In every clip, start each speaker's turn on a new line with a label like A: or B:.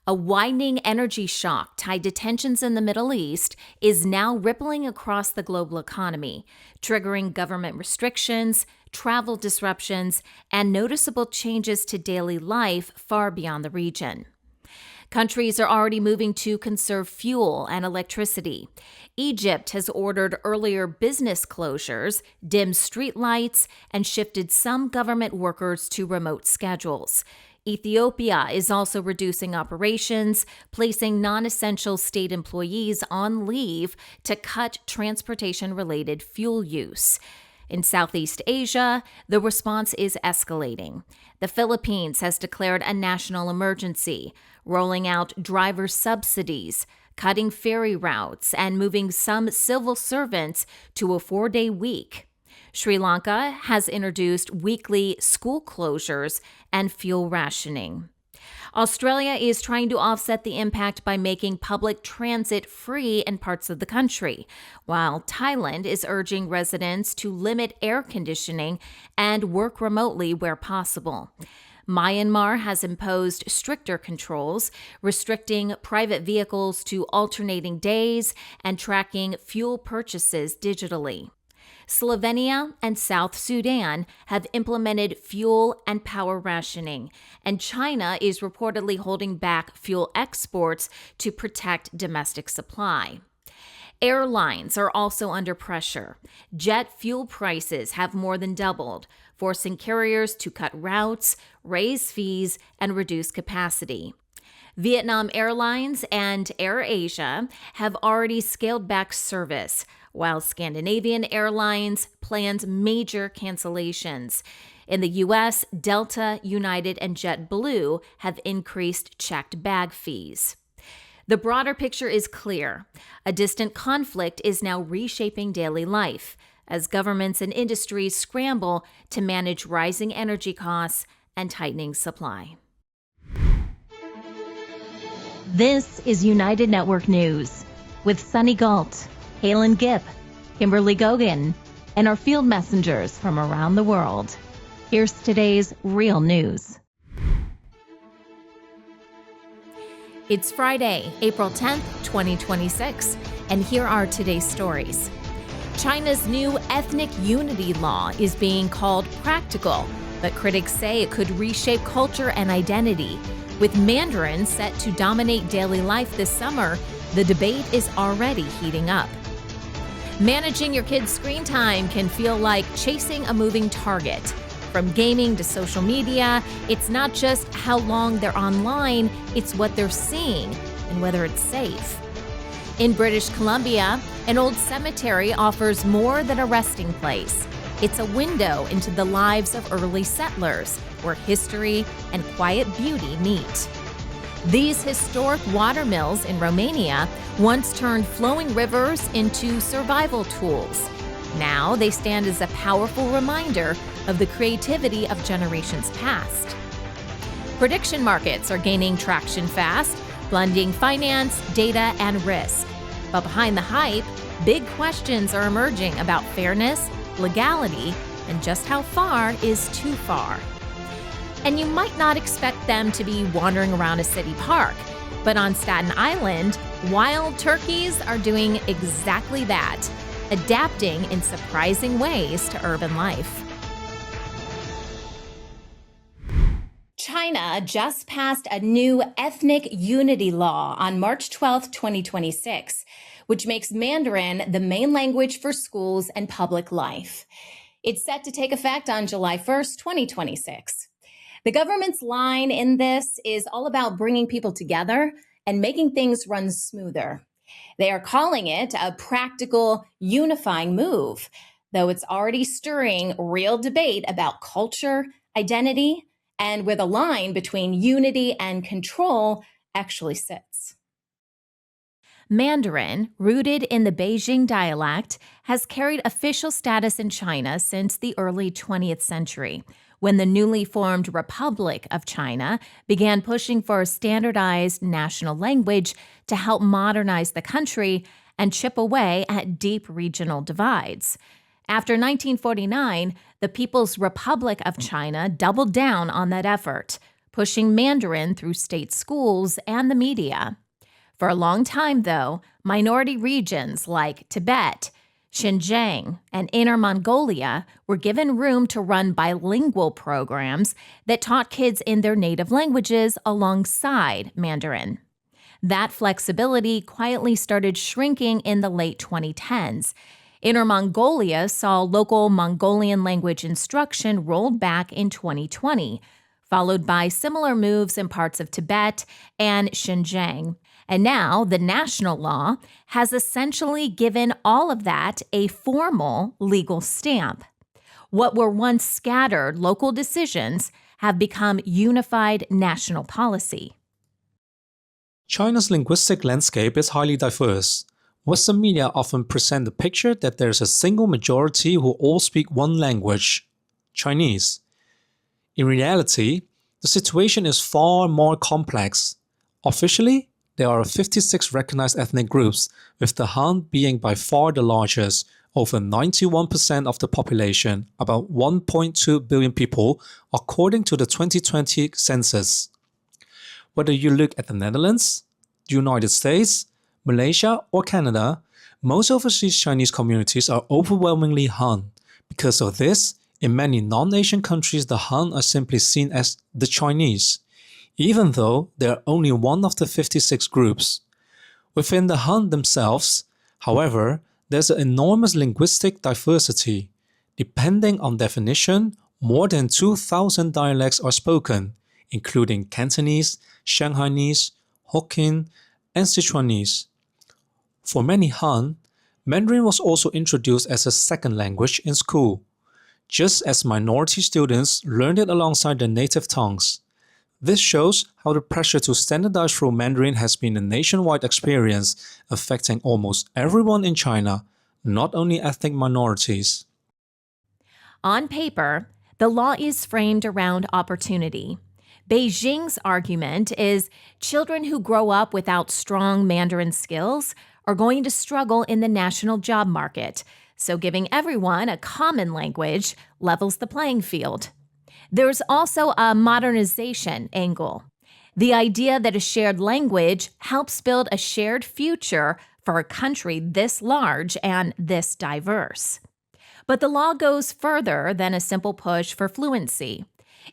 A: A widening energy shock tied to tensions in the Middle East is now rippling across the global economy, triggering government restrictions, travel disruptions, and noticeable changes to daily life far beyond the region. Countries are already moving to conserve fuel and electricity. Egypt has ordered earlier business closures, dimmed street lights, and shifted some government workers to remote schedules. Ethiopia is also reducing operations, placing non-essential state employees on leave to cut transportation-related fuel use. In Southeast Asia, the response is escalating. The Philippines has declared a national emergency, rolling out driver subsidies, cutting ferry routes, and moving some civil servants to a 4-day week. Sri Lanka has introduced weekly school closures and fuel rationing. Australia is trying to offset the impact by making public transit free in parts of the country, while Thailand is urging residents to limit air conditioning and work remotely where possible. Myanmar has imposed stricter controls, restricting private vehicles to alternating days and tracking fuel purchases digitally. Slovenia and South Sudan have implemented fuel and power rationing, and China is reportedly holding back fuel exports to protect domestic supply. Airlines are also under pressure. Jet fuel prices have more than doubled, forcing carriers to cut routes, raise fees, and reduce capacity. Vietnam Airlines and AirAsia have already scaled back service, while Scandinavian Airlines plans major cancellations. In the U.S., Delta, United, and JetBlue have increased checked bag fees. The broader picture is clear. A distant conflict is now reshaping daily life as governments and industries scramble to manage rising energy costs and tightening supply.
B: This is United Network News with Sunny Galt, Calen Gipp, Kimberly Gogan, and our field messengers from around the world. Here's today's real news.
A: It's Friday, April 10th, 2026, and here are today's stories. China's new ethnic unity law is being called practical, but critics say it could reshape culture and identity. With Mandarin set to dominate daily life this summer, the debate is already heating up. Managing your kids' screen time can feel like chasing a moving target. From gaming to social media, it's not just how long they're online, it's what they're seeing and whether it's safe. In British Columbia, an old cemetery offers more than a resting place. It's a window into the lives of early settlers, where history and quiet beauty meet. These historic watermills in Romania once turned flowing rivers into survival tools. Now they stand as a powerful reminder of the creativity of generations past. Prediction markets are gaining traction fast, blending finance, data, and risk. But behind the hype, big questions are emerging about fairness, legality, and just how far is too far. And you might not expect them to be wandering around a city park, but on Staten Island, wild turkeys are doing exactly that, adapting in surprising ways to urban life. China just passed a new ethnic unity law on March 12, 2026, which makes Mandarin the main language for schools and public life. It's set to take effect on July 1st, 2026. The government's line in this is all about bringing people together and making things run smoother. They are calling it a practical, unifying move, though it's already stirring real debate about culture, identity, and where the line between unity and control actually sits. Mandarin, rooted in the Beijing dialect, has carried official status in China since the early 20th century, when the newly formed Republic of China began pushing for a standardized national language to help modernize the country and chip away at deep regional divides. After 1949, the People's Republic of China doubled down on that effort, pushing Mandarin through state schools and the media. For a long time, though, minority regions like Tibet, Xinjiang, and Inner Mongolia were given room to run bilingual programs that taught kids in their native languages alongside Mandarin. That flexibility quietly started shrinking in the late 2010s. Inner Mongolia saw local Mongolian language instruction rolled back in 2020, followed by similar moves in parts of Tibet and Xinjiang. And now the national law has essentially given all of that a formal legal stamp. What were once scattered local decisions have become unified national policy.
C: China's linguistic landscape is highly diverse. Western media often present the picture that there is a single majority who all speak one language, Chinese. In reality, the situation is far more complex. Officially, there are 56 recognized ethnic groups, with the Han being by far the largest, over 91% of the population, about 1.2 billion people, according to the 2020 census. Whether you look at the Netherlands, the United States, Malaysia, or Canada, most overseas Chinese communities are overwhelmingly Han. Because of this, in many non-Asian countries, the Han are simply seen as the Chinese, even though they are only one of the 56 groups. Within the Han themselves, however, there's an enormous linguistic diversity. Depending on definition, more than 2,000 dialects are spoken, including Cantonese, Shanghainese, Hokkien, and Sichuanese. For many Han, Mandarin was also introduced as a second language in school, just as minority students learned it alongside their native tongues. This shows how the pressure to standardize through Mandarin has been a nationwide experience, affecting almost everyone in China, not only ethnic minorities.
A: On paper, the law is framed around opportunity. Beijing's argument is children who grow up without strong Mandarin skills are going to struggle in the national job market, so giving everyone a common language levels the playing field. There's also a modernization angle. The idea that a shared language helps build a shared future for a country this large and this diverse. But the law goes further than a simple push for fluency.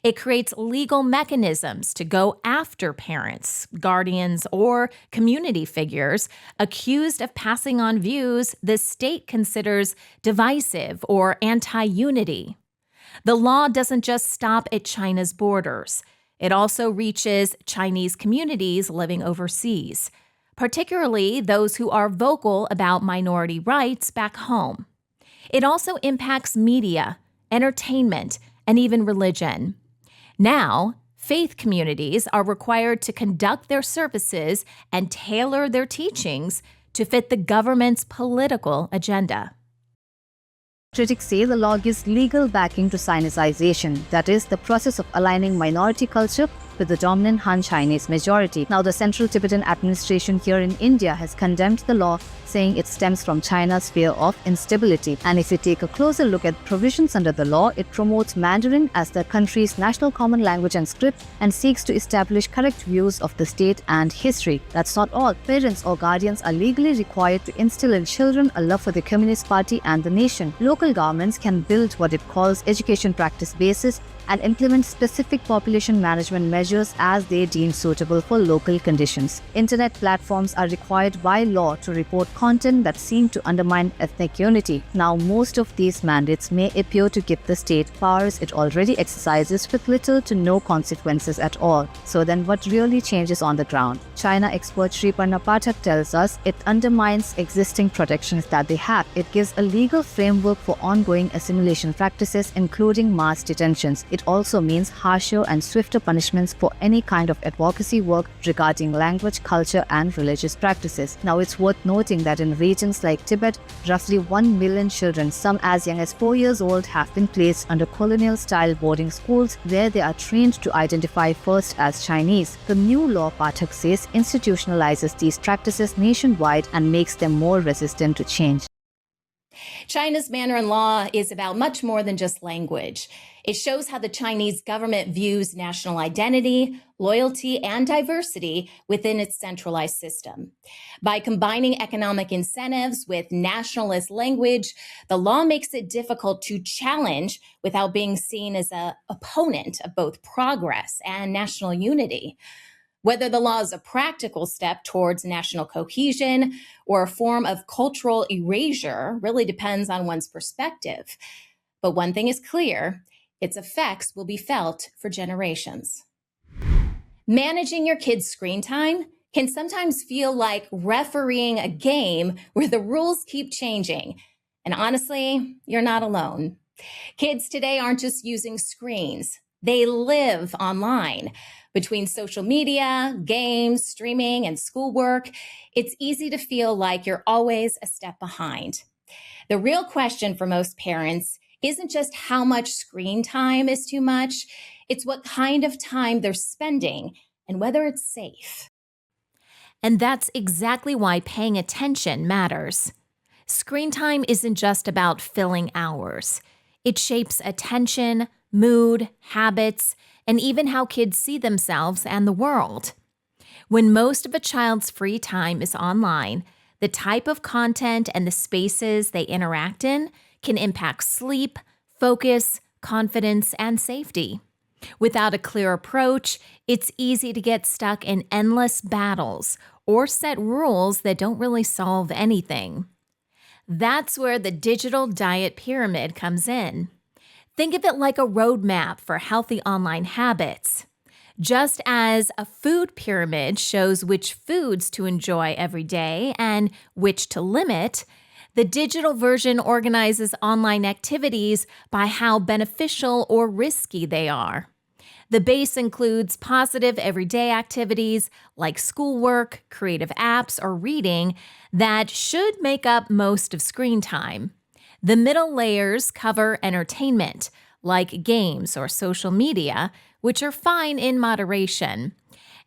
A: It creates legal mechanisms to go after parents, guardians, or community figures accused of passing on views the state considers divisive or anti-unity. The law doesn't just stop at China's borders. It also reaches Chinese communities living overseas, particularly those who are vocal about minority rights back home. It also impacts media, entertainment, and even religion. Now, faith communities are required to conduct their services and tailor their teachings to fit the government's political agenda.
D: Critics say the law gives legal backing to Sinicization, that is, the process of aligning minority culture with the dominant Han Chinese majority. Now, the Central Tibetan administration here in India has condemned the law, saying it stems from China's fear of instability. And if we take a closer look at provisions under the law, it promotes Mandarin as the country's national common language and script and seeks to establish correct views of the state and history. That's not all. Parents or guardians are legally required to instill in children a love for the Communist Party and the nation. Local governments can build what it calls education practice bases and implement specific population management measures as they deem suitable for local conditions. Internet platforms are required by law to report content that seem to undermine ethnic unity. Now, most of these mandates may appear to give the state powers it already exercises with little to no consequences at all. So then what really changes on the ground? China expert Sriparna Pathak tells us it undermines existing protections that they have. It gives a legal framework for ongoing assimilation practices, including mass detentions. It also means harsher and swifter punishments for any kind of advocacy work regarding language, culture, and religious practices. Now, it's worth noting that in regions like Tibet, roughly 1 million children, some as young as 4 years old, have been placed under colonial-style boarding schools where they are trained to identify first as Chinese. The new law, Pathak says, institutionalizes these practices nationwide and makes them more resistant to change.
A: China's Mandarin law is about much more than just language. It shows how the Chinese government views national identity, loyalty, and diversity within its centralized system. By combining economic incentives with nationalist language, the law makes it difficult to challenge without being seen as an opponent of both progress and national unity. Whether the law is a practical step towards national cohesion or a form of cultural erasure really depends on one's perspective. But one thing is clear, its effects will be felt for generations. Managing your kids' screen time can sometimes feel like refereeing a game where the rules keep changing. And honestly, you're not alone. Kids today aren't just using screens. They live online. Between social media, games, streaming, and schoolwork, it's easy to feel like you're always a step behind. The real question for most parents isn't just how much screen time is too much, it's what kind of time they're spending and whether it's safe.
B: And that's exactly why paying attention matters. Screen time isn't just about filling hours. It shapes attention, mood, habits, and even how kids see themselves and the world. When most of a child's free time is online, the type of content and the spaces they interact in can impact sleep, focus, confidence, and safety. Without a clear approach, it's easy to get stuck in endless battles or set rules that don't really solve anything. That's where the digital diet pyramid comes in. Think of it like a roadmap for healthy online habits. Just as a food pyramid shows which foods to enjoy every day and which to limit, the digital version organizes online activities by how beneficial or risky they are. The base includes positive everyday activities like schoolwork, creative apps, or reading that should make up most of screen time. The middle layers cover entertainment, like games or social media, which are fine in moderation.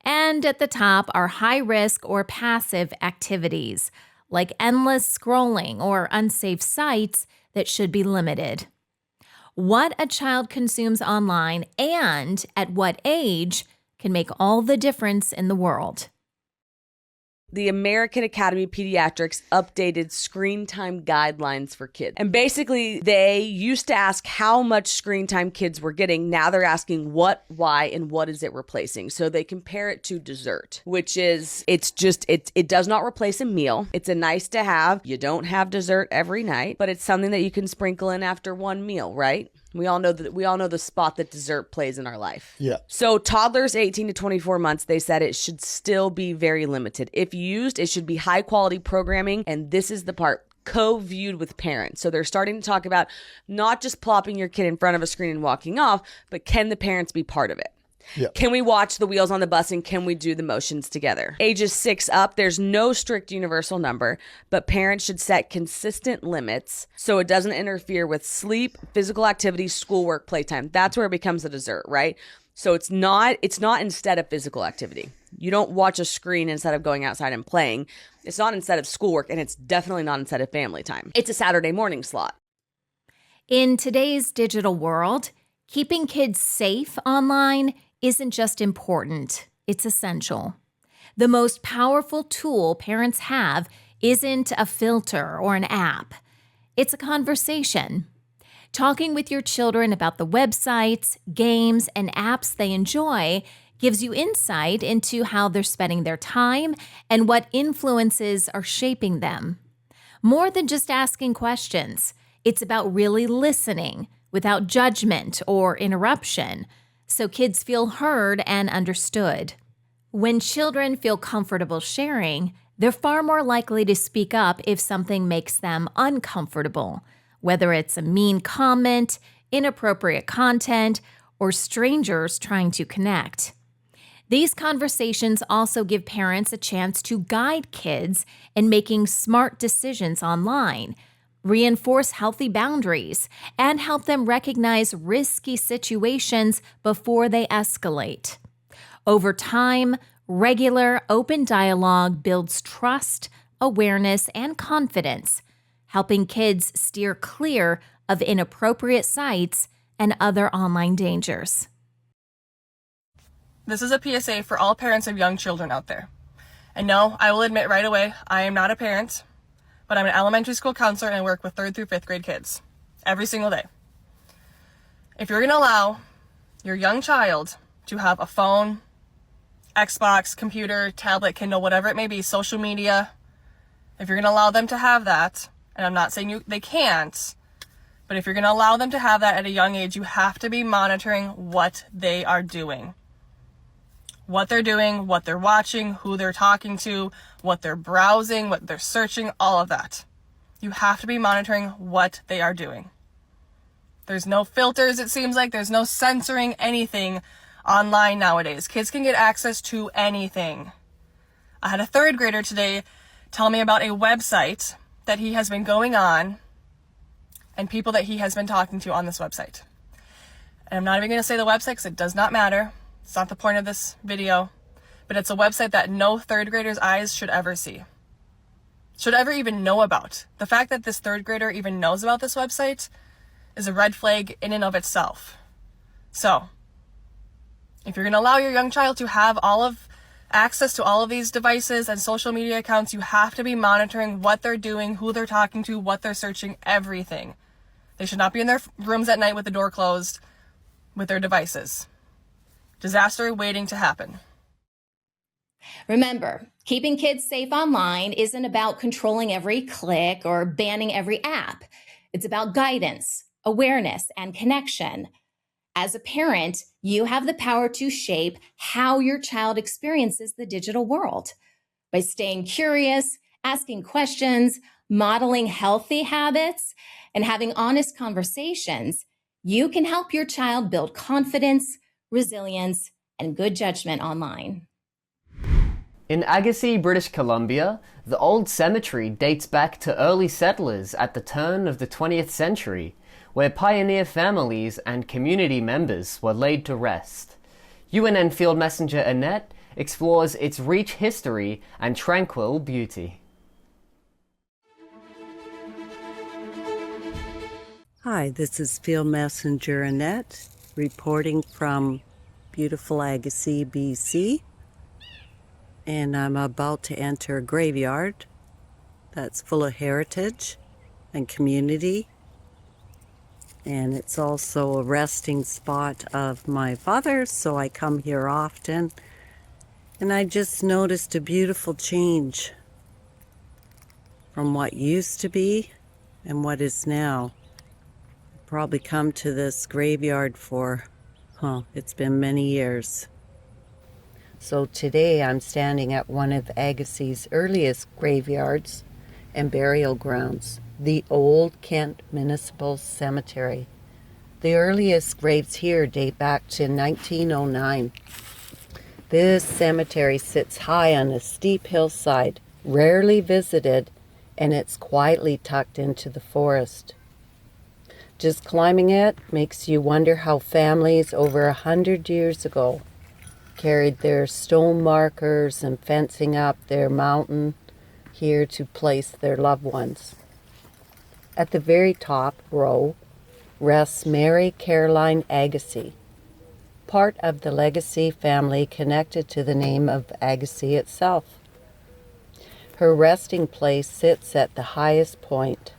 B: And at the top are high-risk or passive activities, like endless scrolling or unsafe sites that should be limited. What a child consumes online and at what age can make all the difference in the world.
E: The American Academy of Pediatrics updated screen time guidelines for kids. And basically, they used to ask how much screen time kids were getting. Now they're asking what, why, and what is it replacing? So they compare it to dessert, which is, it does not replace a meal. It's a nice to have. You don't have dessert every night, but it's something that you can sprinkle in after one meal, right? We all know the spot that dessert plays in our life.
F: Yeah.
E: So toddlers 18 to 24 months, they said it should still be very limited. If used, it should be high quality programming. And this is the part, co-viewed with parents. So they're starting to talk about not just plopping your kid in front of a screen and walking off, but can the parents be part of it?
F: Yeah.
E: Can we watch the wheels on the bus and can we do the motions together? Ages 6 up, there's no strict universal number, but parents should set consistent limits so it doesn't interfere with sleep, physical activity, schoolwork, playtime. That's where it becomes a dessert, right? So it's not instead of physical activity. You don't watch a screen instead of going outside and playing. It's not instead of schoolwork, and it's definitely not instead of family time. It's a Saturday morning slot.
B: In today's digital world, keeping kids safe online isn't just important, it's essential. The most powerful tool parents have isn't a filter or an app. It's a conversation. Talking with your children about the websites, games, and apps they enjoy gives you insight into how they're spending their time and what influences are shaping them. More than just asking questions, it's about really listening without judgment or interruption, so kids feel heard and understood. When children feel comfortable sharing, they're far more likely to speak up if something makes them uncomfortable, whether it's a mean comment, inappropriate content, or strangers trying to connect. These conversations also give parents a chance to guide kids in making smart decisions online, reinforce healthy boundaries, and help them recognize risky situations before they escalate. Over time, regular, open dialogue builds trust, awareness, and confidence,
A: helping kids steer clear of inappropriate sites and other online dangers.
F: This is a PSA for all parents of young children out there. And no, I will admit right away, I am not a parent, but I'm an elementary school counselor and I work with 3rd through 5th grade kids every single day. If you're going to allow your young child to have a phone, Xbox, computer, tablet, Kindle, whatever it may be, social media, if you're going to allow them to have that, and I'm not saying they can't, but if you're going to allow them to have that at a young age, you have to be monitoring what they are doing. What they're doing, what they're watching, who they're talking to, what they're browsing, what they're searching, all of that. You have to be monitoring what they are doing. There's no filters, it seems like. There's no censoring anything online nowadays. Kids can get access to anything. I had a 3rd grader today tell me about a website that he has been going on and people that he has been talking to on this website. And I'm not even going to say the website because it does not matter. It's not the point of this video, but it's a website that no 3rd grader's eyes should ever see, should ever even know about. The fact that this 3rd grader even knows about this website is a red flag in and of itself. So, if you're going to allow your young child to have access to all of these devices and social media accounts, you have to be monitoring what they're doing, who they're talking to, what they're searching, everything. They should not be in their rooms at night with the door closed with their devices. Disaster waiting to happen.
A: Remember, keeping kids safe online isn't about controlling every click or banning every app. It's about guidance, awareness, and connection. As a parent, you have the power to shape how your child experiences the digital world. By staying curious, asking questions, modeling healthy habits, and having honest conversations, you can help your child build confidence, resilience, and good judgment online.
G: In Agassiz, British Columbia, the old cemetery dates back to early settlers at the turn of the 20th century, where pioneer families and community members were laid to rest. UNN Field Messenger Annette explores its rich history and tranquil beauty.
H: Hi, this is Field Messenger Annette, reporting from beautiful Agassiz, BC. And I'm about to enter a graveyard that's full of heritage and community. And it's also a resting spot of my father, so I come here often. And I just noticed a beautiful change from what used to be and what is now. I've probably come to this graveyard for, it's been many years. So today I'm standing at one of Agassiz's earliest graveyards and burial grounds, the Old Kent Municipal Cemetery. The earliest graves here date back to 1909. This cemetery sits high on a steep hillside, rarely visited, and it's quietly tucked into the forest. Just climbing it makes you wonder how families over 100 years ago carried their stone markers and fencing up their mountain here to place their loved ones. At the very top row rests Mary Caroline Agassiz, part of the legacy family connected to the name of Agassiz itself. Her resting place sits at the highest point,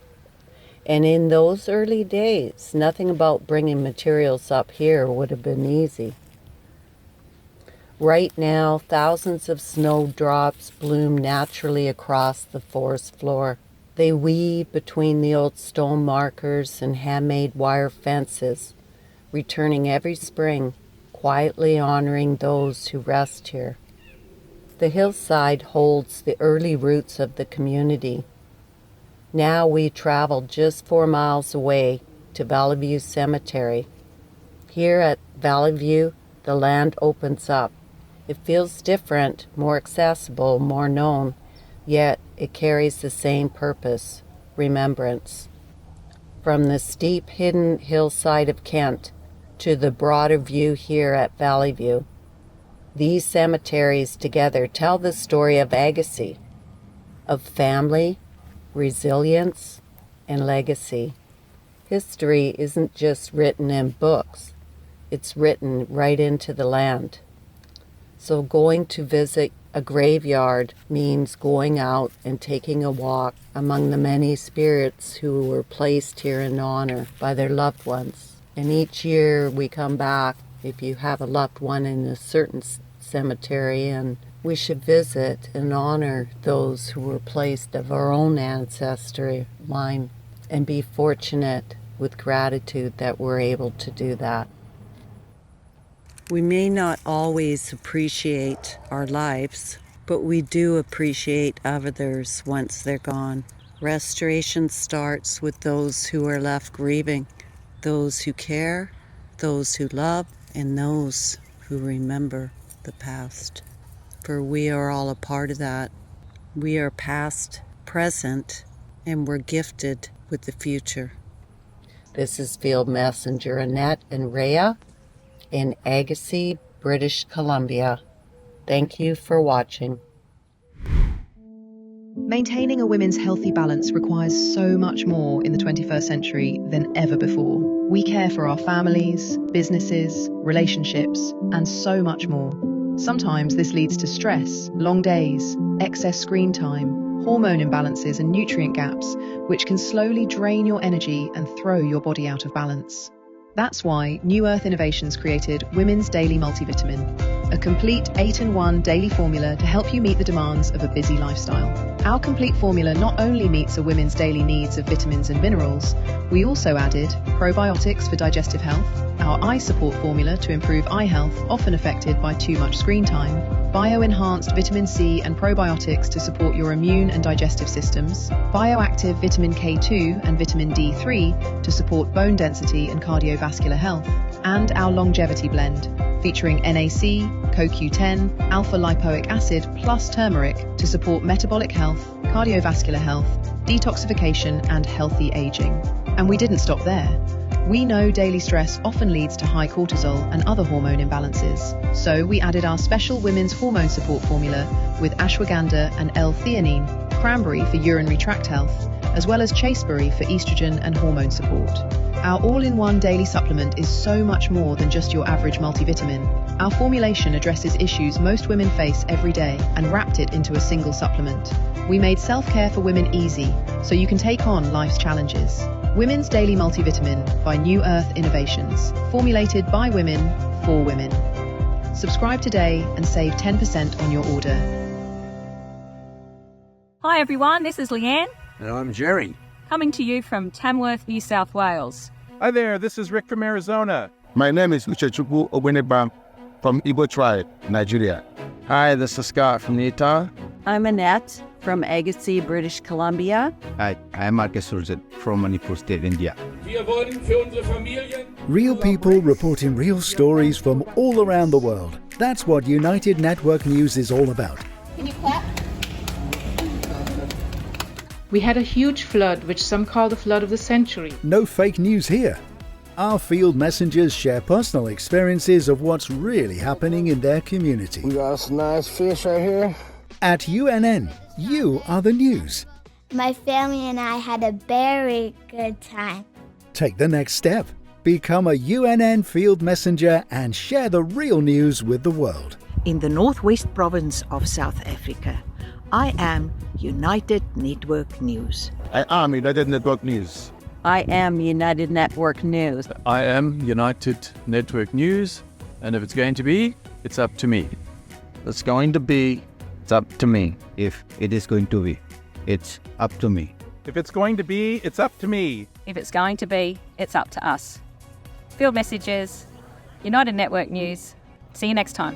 H: and in those early days, nothing about bringing materials up here would have been easy. Right now, thousands of snowdrops bloom naturally across the forest floor. They weave between the old stone markers and handmade wire fences, returning every spring, quietly honoring those who rest here. The hillside holds the early roots of the community. Now we travel just 4 miles away to Valley View Cemetery. Here at Valley View, the land opens up. It feels different, more accessible, more known, yet it carries the same purpose, remembrance. From the steep, hidden hillside of Kent to the broader view here at Valley View, these cemeteries together tell the story of Agassiz, of family, resilience, and legacy. History isn't just written in books, it's written right into the land. So going to visit a graveyard means going out and taking a walk among the many spirits who were placed here in honor by their loved ones. And each year we come back, if you have a loved one in a certain cemetery, and we should visit and honor those who were placed of our own ancestry line and be fortunate with gratitude that we're able to do that. We may not always appreciate our lives, but we do appreciate others once they're gone. Restoration starts with those who are left grieving, those who care, those who love, and those who remember the past. For we are all a part of that. We are past, present, and we're gifted with the future. This is Field Messenger Annette and Rhea in Agassiz, British Columbia. Thank you for watching.
I: Maintaining a women's healthy balance requires so much more in the 21st century than ever before. We care for our families, businesses, relationships, and so much more. Sometimes this leads to stress, long days, excess screen time, hormone imbalances and nutrient gaps, which can slowly drain your energy and throw your body out of balance. That's why New Earth Innovations created Women's Daily Multivitamin, a complete 8-in-1 daily formula to help you meet the demands of a busy lifestyle. Our complete formula not only meets a woman's daily needs of vitamins and minerals, we also added probiotics for digestive health, our eye support formula to improve eye health often affected by too much screen time, bio-enhanced vitamin C and probiotics to support your immune and digestive systems, bioactive vitamin K2 and vitamin D3 to support bone density and cardiovascular health, and our longevity blend, featuring NAC, CoQ10, alpha-lipoic acid plus turmeric to support metabolic health, cardiovascular health, detoxification, and healthy aging. And we didn't stop there. We know daily stress often leads to high cortisol and other hormone imbalances, so we added our special women's hormone support formula with ashwagandha and L-theanine, cranberry for urinary tract health, as well as chasteberry for estrogen and hormone support. Our all-in-one daily supplement is so much more than just your average multivitamin. Our formulation addresses issues most women face every day and wrapped it into a single supplement. We made self-care for women easy, so you can take on life's challenges. Women's Daily Multivitamin by New Earth Innovations, formulated by women, for women. Subscribe today and save 10% on your order.
J: Hi everyone, this is Leanne.
K: And I'm Jerry.
J: Coming to you from Tamworth, New South Wales.
L: Hi there, this is Rick from Arizona.
M: My name is Uchechukwu Obenebam from Igbo tribe, Nigeria.
N: Hi, this is Scott from Utah.
O: I'm Annette from Agassiz, British Columbia.
P: Hi, I'm Marcus Surzet from Manipur State, India.
Q: Real people reporting real stories from all around the world. That's what United Network News is all about.
R: Can you clap?
S: We had a huge flood, which some call the flood of the century.
Q: No fake news here. Our field messengers share personal experiences of what's really happening in their community.
T: We got some nice fish right here.
Q: At UNN, you are the news.
U: My family and I had a very good time.
Q: Take the next step. Become a UNN field messenger and share the real news with the world.
V: In the northwest province of South Africa, I am United Network News.
M: I am United Network News.
O: I am United Network News.
W: I am United Network News, and if it's going to be, it's up to me.
P: It's going to be, it's up to me. If it is going to be, it's up to me.
L: If it's going to be, it's up to me.
J: If it's going to be, it's up to us. Field Messages, United Network News. See you next time.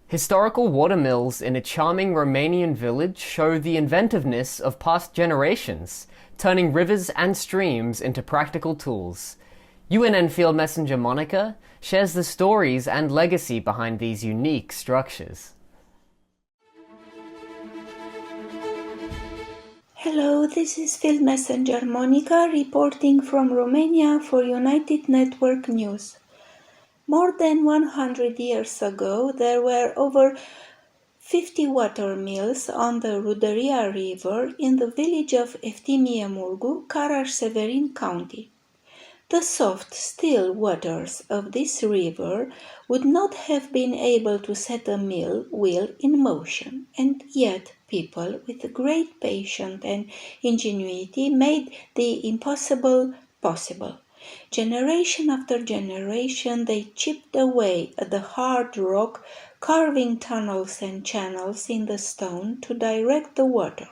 G: Historical watermills in a charming Romanian village show the inventiveness of past generations, turning rivers and streams into practical tools. UNN Field Messenger Monica shares the stories and legacy behind these unique structures.
X: Hello, this is Field Messenger Monica reporting from Romania for United Network News. More than 100 years ago, there were over 50 watermills on the Ruderia River in the village of Eftimie Murgu, Karaș-Severin County. The soft, still waters of this river would not have been able to set a mill wheel in motion, and yet people with great patience and ingenuity made the impossible possible. Generation after generation they chipped away at the hard rock, carving tunnels and channels in the stone to direct the water,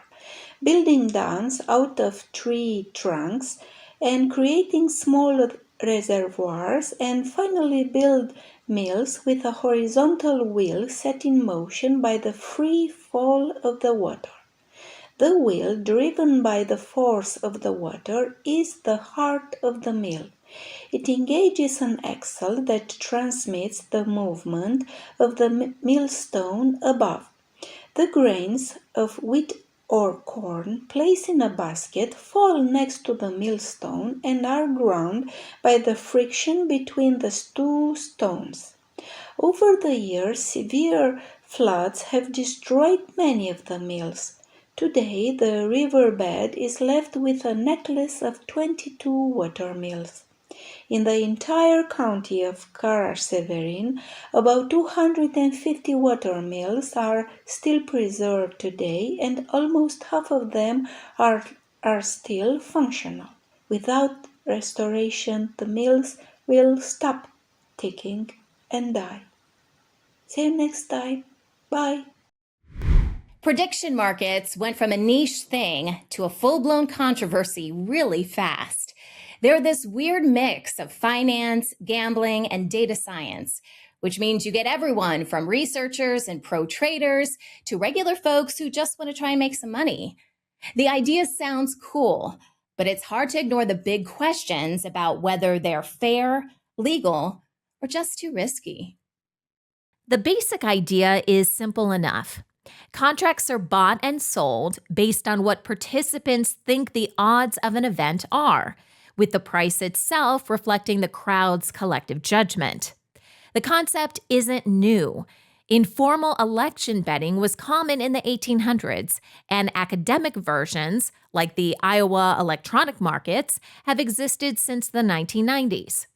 X: building dams out of tree trunks, and creating small reservoirs, and finally build mills with a horizontal wheel set in motion by the free fall of the water. The wheel, driven by the force of the water, is the heart of the mill. It engages an axle that transmits the movement of the millstone above. The grains of wheat or corn placed in a basket fall next to the millstone and are ground by the friction between the two stones. Over the years, severe floods have destroyed many of the mills. Today, the riverbed is left with a necklace of 22 watermills. In the entire county of Karaș-Severin, about 250 watermills are still preserved today, and almost half of them are still functional. Without restoration, the mills will stop ticking and die. See you next time. Bye.
A: Prediction markets went from a niche thing to a full-blown controversy really fast. They're this weird mix of finance, gambling, and data science, which means you get everyone from researchers and pro traders to regular folks who just want to try and make some money. The idea sounds cool, but it's hard to ignore the big questions about whether they're fair, legal, or just too risky. The basic idea is simple enough. Contracts are bought and sold based on what participants think the odds of an event are, with the price itself reflecting the crowd's collective judgment. The concept isn't new. Informal election betting was common in the 1800s, and academic versions, like the Iowa electronic markets, have existed since the 1990s.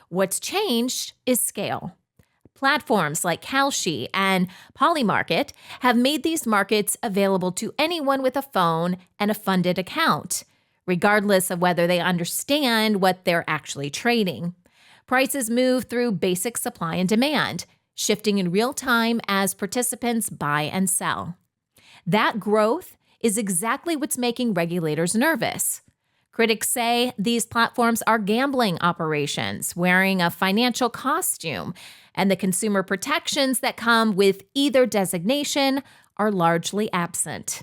A: What's changed is scale. Platforms like Kalshi and Polymarket have made these markets available to anyone with a phone and a funded account, regardless of whether they understand what they're actually trading. Prices move through basic supply and demand, shifting in real time as participants buy and sell. That growth is exactly what's making regulators nervous. Critics say these platforms are gambling operations wearing a financial costume, and the consumer protections that come with either designation are largely absent.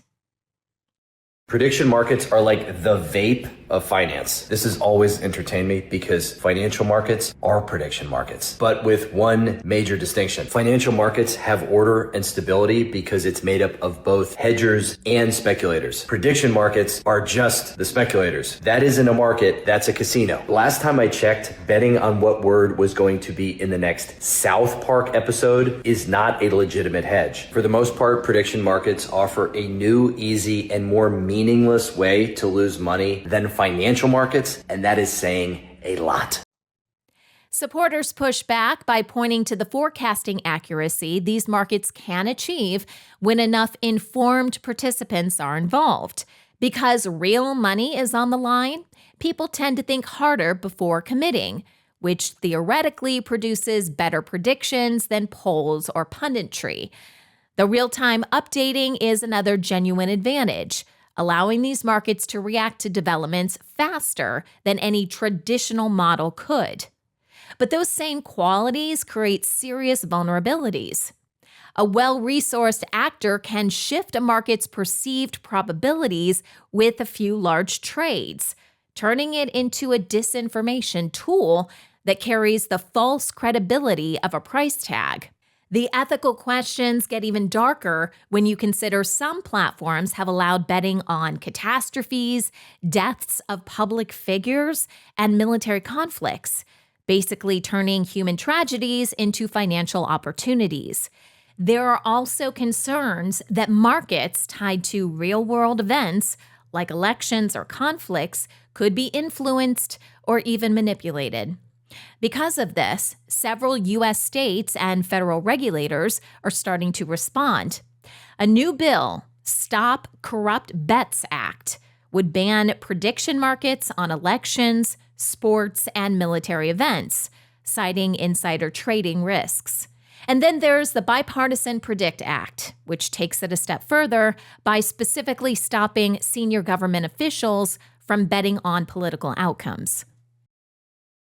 C: Prediction markets are like the vape of finance. This has always entertained me because financial markets are prediction markets, but with one major distinction. Financial markets have order and stability because it's made up of both hedgers and speculators. Prediction markets are just the speculators. That isn't a market, that's a casino. Last time I checked, betting on what word was going to be in the next South Park episode is not a legitimate hedge. For the most part, prediction markets offer a new, easy, and more meaningless way to lose money than financial markets, and that is saying a lot.
A: Supporters push back by pointing to the forecasting accuracy these markets can achieve when enough informed participants are involved. Because real money is on the line, people tend to think harder before committing, which theoretically produces better predictions than polls or punditry. The real-time updating is another genuine advantage, allowing these markets to react to developments faster than any traditional model could. But those same qualities create serious vulnerabilities. A well-resourced actor can shift a market's perceived probabilities with a few large trades, turning it into a disinformation tool that carries the false credibility of a price tag. The ethical questions get even darker when you consider some platforms have allowed betting on catastrophes, deaths of public figures, and military conflicts, basically turning human tragedies into financial opportunities. There are also concerns that markets tied to real-world events like elections or conflicts could be influenced or even manipulated. Because of this, several U.S. states and federal regulators are starting to respond. A new bill, Stop Corrupt Bets Act, would ban prediction markets on elections, sports, and military events, citing insider trading risks. And then there's the Bipartisan Predict Act, which takes it a step further by specifically stopping senior government officials from betting on political outcomes.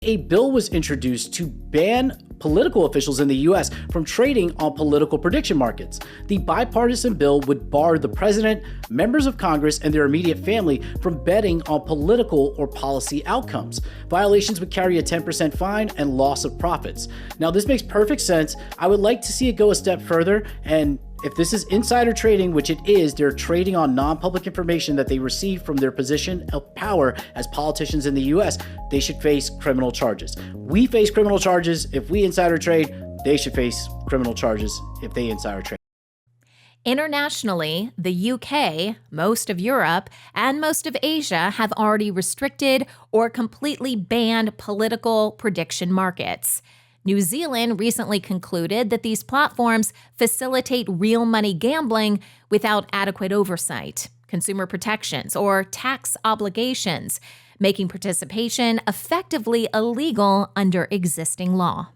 D: A bill was introduced to ban political officials in the U.S. from trading on political prediction markets. The bipartisan bill would bar the president, members of Congress, and their immediate family from betting on political or policy outcomes. Violations would carry a 10% fine and loss of profits. Now, this makes perfect sense. I would like to see it go a step further, and if this is insider trading, which it is, they're trading on non-public information that they receive from their position of power as politicians in the US, they should face criminal charges. We face criminal charges if we insider trade. They should face criminal charges if they insider trade.
A: Internationally, the UK, most of Europe, and most of Asia have already restricted or completely banned political prediction markets. New Zealand recently concluded that these platforms facilitate real money gambling without adequate oversight, consumer protections, or tax obligations, making participation effectively illegal under existing law.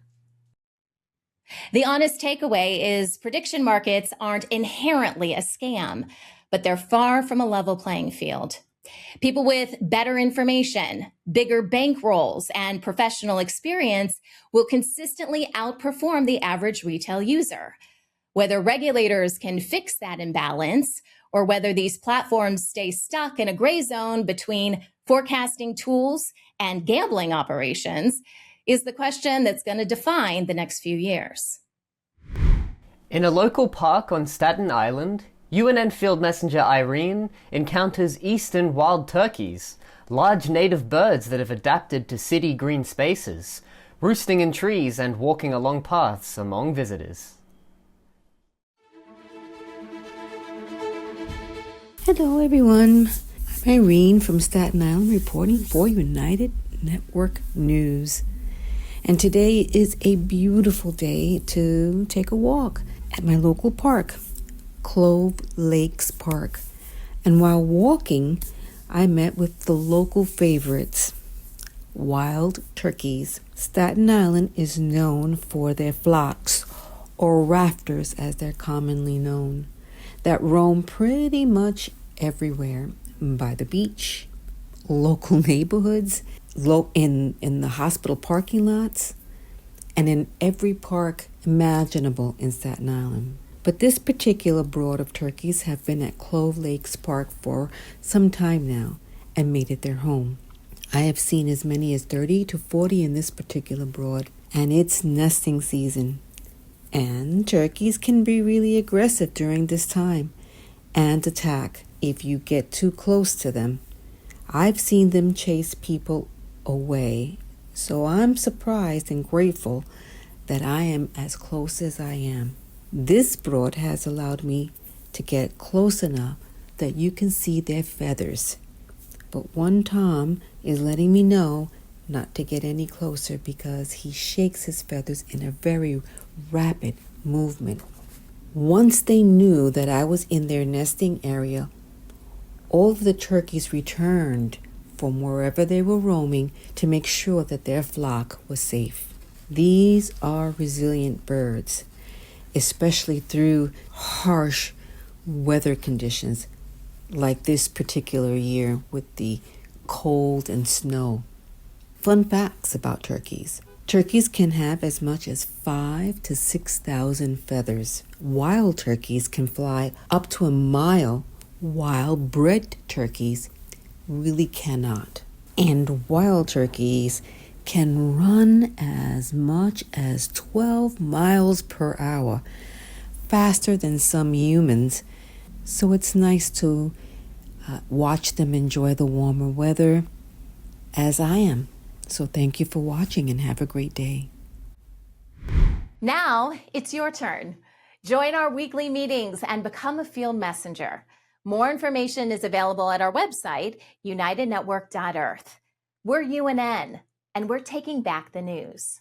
A: The honest takeaway is prediction markets aren't inherently a scam, but they're far from a level playing field. People with better information, bigger bankrolls, and professional experience will consistently outperform the average retail user. Whether regulators can fix that imbalance, or whether these platforms stay stuck in a gray zone between forecasting tools and gambling operations, is the question that's going to define the next few years.
G: In a local park on Staten Island, UNN Field Messenger Irene encounters eastern wild turkeys, large native birds that have adapted to city green spaces, roosting in trees and walking along paths among visitors.
E: Hello everyone, I'm Irene from Staten Island reporting for United Network News. And today is a beautiful day to take a walk at my local park, Clove Lakes Park. And while walking, I met with the local favorites, wild turkeys. Staten Island is known for their flocks, or rafters as they're commonly known, that roam pretty much everywhere, by the beach, local neighborhoods, in the hospital parking lots, and in every park imaginable in Staten Island. But this particular brood of turkeys have been at Clove Lakes Park for some time now and made it their home. I have seen as many as 30 to 40 in this particular brood, and it's nesting season. And turkeys can be really aggressive during this time and attack if you get too close to them. I've seen them chase people away, so I'm surprised and grateful that I am as close as I am. This brood has allowed me to get close enough that you can see their feathers. But one Tom is letting me know not to get any closer because he shakes his feathers in a very rapid movement. Once they knew that I was in their nesting area, all of the turkeys returned from wherever they were roaming to make sure that their flock was safe. These are resilient birds, especially through harsh weather conditions like this particular year with the cold and snow. Fun facts about turkeys. Turkeys can have as much as 5,000 to 6,000 feathers. Wild turkeys can fly up to a mile, while bred turkeys really cannot. And wild turkeys can run as much as 12 miles per hour, faster than some humans. So it's nice to watch them enjoy the warmer weather as I am. So thank you for watching and have a great day.
A: Now it's your turn. Join our weekly meetings and become a field messenger. More information is available at our website, unitednetwork.earth. We're UNN, and we're taking back the news.